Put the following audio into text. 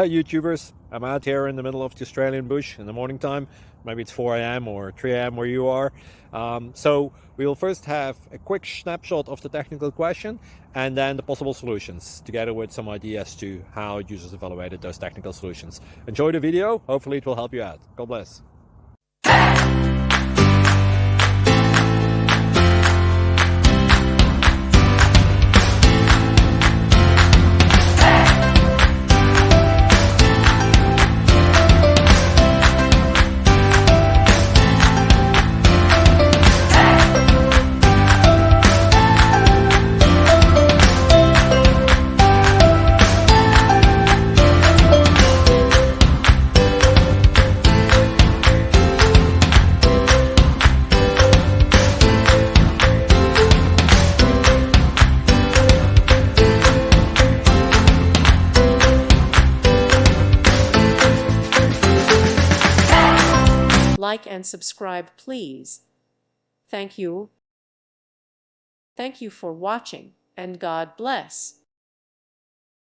Hi YouTubers, I'm out here in the middle of the Australian bush in the morning time. Maybe it's 4 a.m. or 3 a.m. where you are. So we will first have a quick snapshot of the technical question and then the possible solutions, together with some ideas to how users evaluated those technical solutions. Enjoy the video, hopefully it will help you out. God bless. Like and subscribe, please. Thank you. Thank you for watching, and God bless.